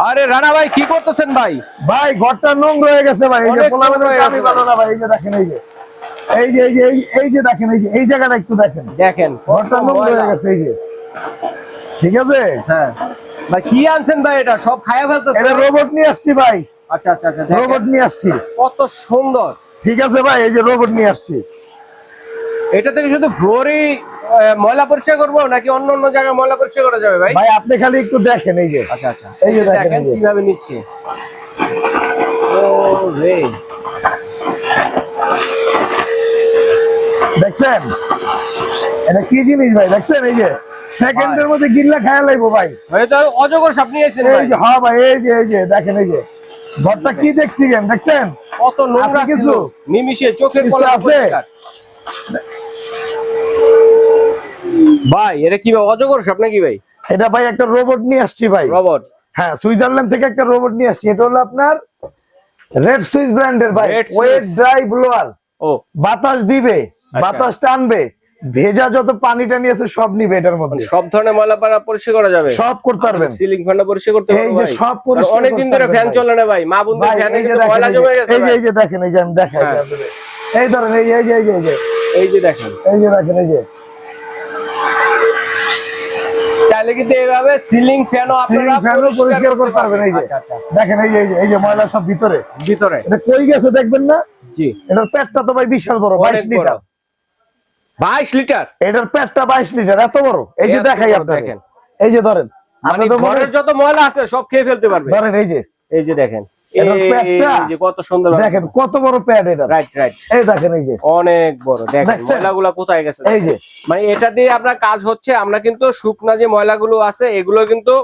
আরে রানা ভাই কি করতেছেন ভাই? ভাই ঘরটা নোংরা হয়ে গেছে ভাই। এই যে পোলাপানের কামই ভালো না ভাই। এই যে দেখেন, এই যে দেখেন, এই জায়গাটা একটু দেখেন। দেখেন ঘরটা নোংরা হয়ে গেছে। এই যে ঠিক আছে। হ্যাঁ ভাই কি আনছেন ভাই? এটা সব খায়া ফেলতেছে। এটা রোবট নিয়ে আসছি ভাই। আচ্ছা আচ্ছা আচ্ছা, রোবট নিয়ে আসছি। কত সুন্দর। ঠিক আছে ভাই, এই যে রোবট নিয়ে আসছি। এটা থেকে শুধু ফ্লোরই ময়লা পরিষ্কার করবো নাকি অন্য অন্য জায়গায় ময়লা পরিষ্কার করা যাবে ভাই? ভাই আপনি খালি একটু দেখেন। এই যে আচ্ছা আচ্ছা, এই যে দেখেন কিভাবে নিচ্ছে। ও রে, দেখছেন এটা কি জিনিস ভাই? দেখছেন এই যে সেকেন্ডের মধ্যে গিল্লা খায়া লাইবো ভাই। এটা অজগর সাপ নিয়ে এসেছেন ভাই। এই যে হ্যাঁ ভাই, এই যে দেখেন, এই যে ঘরটা কি দেখছিলেন? দেখছেন কত নোংরা কিছু নিমিশে চোখের পলকে আছে ভাই। এটা কি অজগর সাপ নাকি ভাই? এটা ভাই একটা রোবট নিয়ে আসছি ভাই। রোবট? হ্যাঁ, সুইজারল্যান্ড থেকে একটা রোবট নিয়ে আসছি। এটা হলো আপনার রেড সুইস ব্র্যান্ডের ভাই। Wait dry blower. ও, বাতাস দিবে, বাতাস টানবে, ভেজা যত পানি টানি আছে সব নিবে এটার মধ্যে। সব ধরনের ময়লা পারা পরিষ্কার করা যাবে, সব করতে পারবেন। সিলিং ফ্যানটা পরিষ্কার করতে পারবেন। এই যে সব পরিষ্কার। অনেকদিন ধরে ফ্যান চলে না ভাই, মা বোনদের ফ্যানে কিন্তু ময়লা জমে গেছে। এই যে দেখেন, এই যে আমি দেখাই আপনাদের। এই ধরেন, এই যে এই যে দেখেন, এই যে দেখেন, এই যে চাইলে কিন্তু এইভাবে সিলিং ফ্যানও আপনারা পরিষ্কার করতে পারবেন। এই যে দেখেন, এই যে ময়লা সব ভিতরে। এটা কই গেছে দেখবেন না? জি, এটার পেটটা তো ভাই বিশাল বড়, 22 লিটার। 22 লিটার এটার পেটটা 22 লিটার, এত বড়। এই যে দেখাই আপনাদের, দেখেন এই যে ধরেন, মানে ঘরের যত ময়লা আছে সব খেয়ে ফেলতে পারবে। ধরেন এই যে দেখেন এটার পেটটা, এই যে কত সুন্দর দেখেন কত বড় পেট এটা। রাইট এই দেখেন, এই যে অনেক বড়। দেখেন ময়লাগুলো কোথায় গেছে। এই যে মানে এটা দিয়ে আপনার কাজ হচ্ছে, আমরা কিন্তু শুকনা যে ময়লাগুলো আছে এগুলো কিন্তু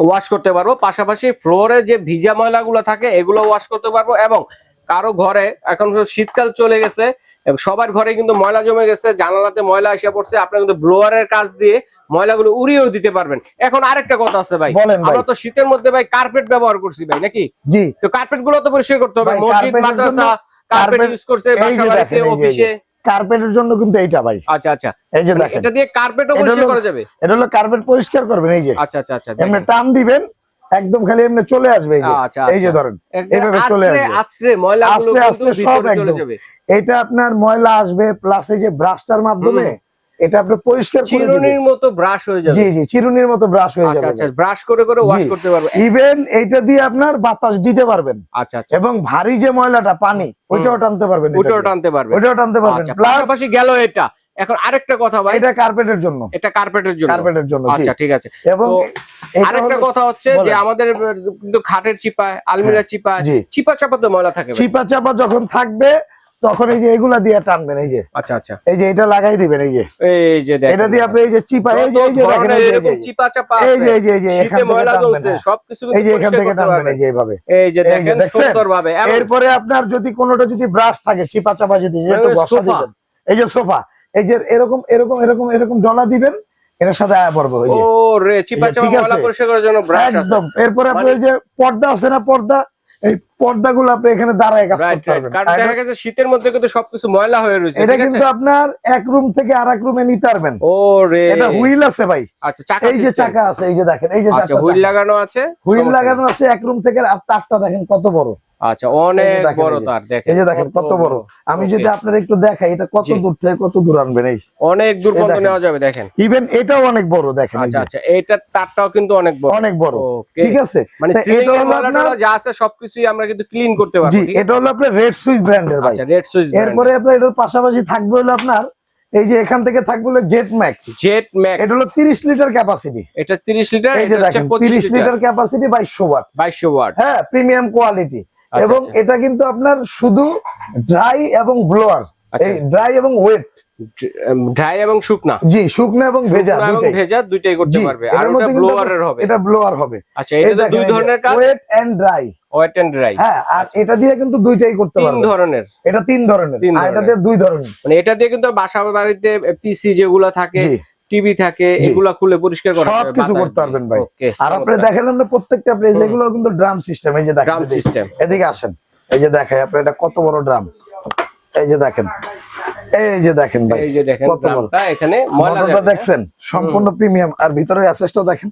ওয়াশ করতে পারবো, পাশাপাশি ফ্লোরে যে ভিজা ময়লাগুলো থাকে এগুলো ওয়াশ করতে পারবো। এবং কারো ঘরে এখন শীতকাল চলে গেছে, সবার ঘরে কিন্তু ময়লা জমে গেছে, জানালাতে ময়লা এসে পড়ছে, আপনি কিন্তু ব্লোয়ারের কাজ দিয়ে ময়লাগুলো উড়িয়েও দিতে পারবেন। এখন আরেকটা কথা আছে ভাই, আমরা তো শীতের মধ্যে ভাই কার্পেট ব্যবহার করছি ভাই, নাকি? জি। তো কার্পেট গুলো তো পরিষ্কার করতে হবে। মসজিদ মাদ্রাসা কার্পেট ইউজ করছে, বাসা বাড়িতে, অফিসে। কার্পেটের জন্য কিন্তু এইটা ভাই। আচ্ছা আচ্ছা, এই যে দেখেন, এটা দিয়ে কার্পেটও পরিষ্কার করা যাবে। এটা হলো কার্পেট পরিষ্কার করবেন। এই যে আচ্ছা আচ্ছা আচ্ছা, এমনি টান দিবেন, একদম খালি এমনি চলে আসবে। এই যে ধরেন এইভাবে চলে আসবে, আছড়ে ময়লাগুলো কিন্তু ভিতরে চলে যাবে। এটা আপনার ময়লা আসবে, প্লাস এই যে ব্রাশটার মাধ্যমে এটা আপনি পরিষ্কার করে দিবেন। চিরুনির মতো ব্রাশ হয়ে যাবে। জি, চিরুনির মতো ব্রাশ হয়ে যাবে। আচ্ছা, ব্রাশ করে ওয়াশ করতে পারবেন। ইভেন এইটা দিয়ে আপনার বাতাস দিতে পারবেন। আচ্ছা, এবং ভারী যে ময়লাটা পানি, ওইটাও টানতে পারবেন। ওইটাও টানতে পারবেন। পাশাপাশি গেল এটা। এখন আরেকটা কথা ভাই, এটা কার্পেটের জন্য। আচ্ছা ঠিক আছে। এবং আরেকটা কথা হচ্ছে যে আমাদের কিন্তু খাটের চিপায়, আলমিরা চিপায় চিপা চাপাতে ময়লা থাকে। চিপা চাপা যখন থাকবে তখন এই যে এগুলা দিয়ে টানবেন। এই যে আচ্ছা, এই যে এটা লাগাই দিবেন। এই যে এটা দিয়ে আপনি এই যে চিপা, এই যে দেখেন, এরকম চিপা চাপা আছে, এই যে শীতে ময়লা জমছে, সবকিছু এই যে এখান থেকে টানবেন। এই যে এইভাবে, এই যে দেখেন সুন্দরভাবে। এরপরে আপনার যদি কোনোটা যদি ব্রাশ থাকে, চিপা চাপা যদি একটু ঘষা দিবেন, এই যে সোফা, এই যে এরকম ডলা দিবেন, এর সাথে আয়া পড়বে। ওই যে ও রে, চিপা চাপা ময়লা পরিষ্কার করার জন্য ব্রাশ আছে একদম। এরপরে আপনি ওই যে পর্দা আছে না, পর্দা, এই পর্দাগুলো আপনি এখানে দাঁড়ায় কাজ করতে পারবেন। কারণ দেখা গেছে শীতের মধ্যে কিন্তু সবকিছু ময়লা হয়ে রয়েছে। এটা কিন্তু আপনার এক রুম থেকে আরেক রুমে নিতে পারবেন। ও রে, এটা হুইল আছে ভাই। আচ্ছা, চাকা, এই যে চাকা আছে, এই যে দেখেন, এই যে আচ্ছা, হুইল লাগানো আছে, এক রুম থেকে। আর তারটা দেখেন কত বড়। আচ্ছা, অনেক বড় তার। দেখেন, এই যে দেখেন কত বড়। আমি যদি আপনারা একটু দেখাই, এটা কত দূর থেকে কত দূর আনবেন। এই অনেক দূর পর্যন্ত নেওয়া যাবে। দেখেন ইভেন এটাও অনেক বড়। দেখেন আচ্ছা, এইটার তারটাও কিন্তু অনেক বড়। ঠিক আছে, মানে সিলিং এর ময়লা যা আছে সবকিছুই আমরা কিন্তু ক্লিন করতে পারবো। জি, এটা হলো আপনার রেড সুইস ব্র্যান্ডের ভাই। আচ্ছা, রেড সুইস। এরপরে আপনার এটার পাশাপাশি থাকবে হলো আপনার এই যে এখান থেকে থাকবে হলো জেট ম্যাক্স। এটা হলো 30 লিটার ক্যাপাসিটি। এটা 30 লিটার, এটা হচ্ছে 30 লিটার ক্যাপাসিটি, 2200 ওয়াট। হ্যাঁ, প্রিমিয়াম কোয়ালিটি। এবং এটা কিন্তু আপনার শুধু ড্রাই এবং ব্লোয়ার, এই ড্রাই এবং ওয়েট, ড্রাই এবং শুকনা। জি, শুকনা এবং ভেজা দুইটাই করতে পারবে। আর ওটা ব্লোয়ারের হবে। এটা ব্লোয়ার হবে। আচ্ছা, এটা দুই ধরনের কাজ, ওয়েট এন্ড ড্রাই। হ্যাঁ, আর এটা দিয়ে কিন্তু দুইটাই করতে পারবে। তিন ধরনের। এটা তিন ধরনের, আর এটা দিয়ে দুই ধরনের। মানে এটা দিয়ে কিন্তু বাসা বাড়িতে পিসি যেগুলো থাকে, টিভি থাকে, এগুলা খুলে পরিষ্কার করা যাবে, সবকিছু করতে পারবেন ভাই। আর আপনি দেখেন না প্রত্যেকটা প্লেস এগুলো কিন্তু ড্রাম সিস্টেম। এই যে দেখেন, ড্রাম সিস্টেম। এদিকে আসেন, এই যে দেখাই আপনি এটা কত বড় ড্রাম। এই যে দেখেন, এই যে দেখেন ভাই, এই যে দেখেন ড্রামটা, এখানে ময়লাটা দেখছেন সম্পূর্ণ প্রিমিয়াম। আর ভিতরে অ্যাসেসটা দেখেন,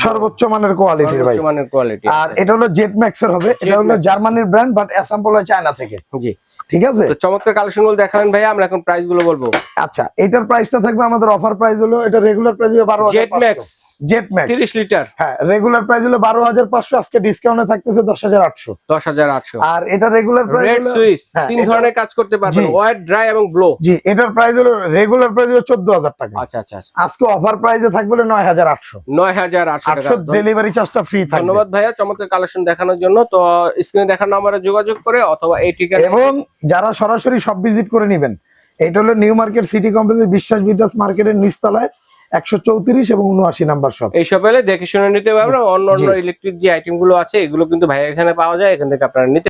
সর্বোচ্চ মানের কোয়ালিটির ভাই, সর্বোচ্চ মানের কোয়ালিটি। আর এটা হলো জেট ম্যাক্স এর হবে, এটা হলো জার্মানির ব্র্যান্ড বাট অ্যাসাম্বল হয় চায়না থেকে। জি ঠিক আছে, তো চমৎকার কালেকশন গুলো দেখালেন ভাইয়া, আমরা এখন প্রাইস গুলো বলবো। আচ্ছা এটার প্রাইসটা থাকবে আমাদের অফার প্রাইস হলো, এটা রেগুলার প্রাইস হবে 12,500। জেট ম্যাক্স 30 লিটার, হ্যাঁ রেগুলার প্রাইস হলো 12,500, আজকে ডিসকাউন্টে থাকতেছে 10,800। 10,800। আর এটা রেগুলার প্রাইস রেড হলো, সুইচ হ্যাঁ, তিন ধরনের কাজ করতে পারবেন, ওয়েট, ড্রাই এবং ব্লো। জি এটার প্রাইস হলো রেগুলার প্রাইস হলো 14,000 টাকা। আচ্ছা আচ্ছা, আজকে অফার প্রাইসে থাকবে হলো 9,800। 9,800 টাকা। ডেলিভারি চার্জটা ফ্রি থাকবে। ধন্যবাদ ভাইয়া চমৎকার কালেকশন দেখানোর জন্য। তো স্ক্রিনে দেখানো নম্বরে যোগাযোগ করে অথবা এই ঠিকানা, এবং যারা সরাসরি সব ভিজিট করে নেবেন, এটা হলো নিউ মার্কেট সিটি কমপ্লেক্স বিশ্বাস বিদ্যাস মার্কেটের নিচতলায় 134 এবং 79 নাম্বার শপ। এই শপে দেখে শুনে নিতে পারবেন। অন্য অন্য ইলেকট্রিক যে আইটেম গুলো আছে এগুলো কিন্তু ভাইয়া এখানে পাওয়া যায়, এখান থেকে আপনারা নিতে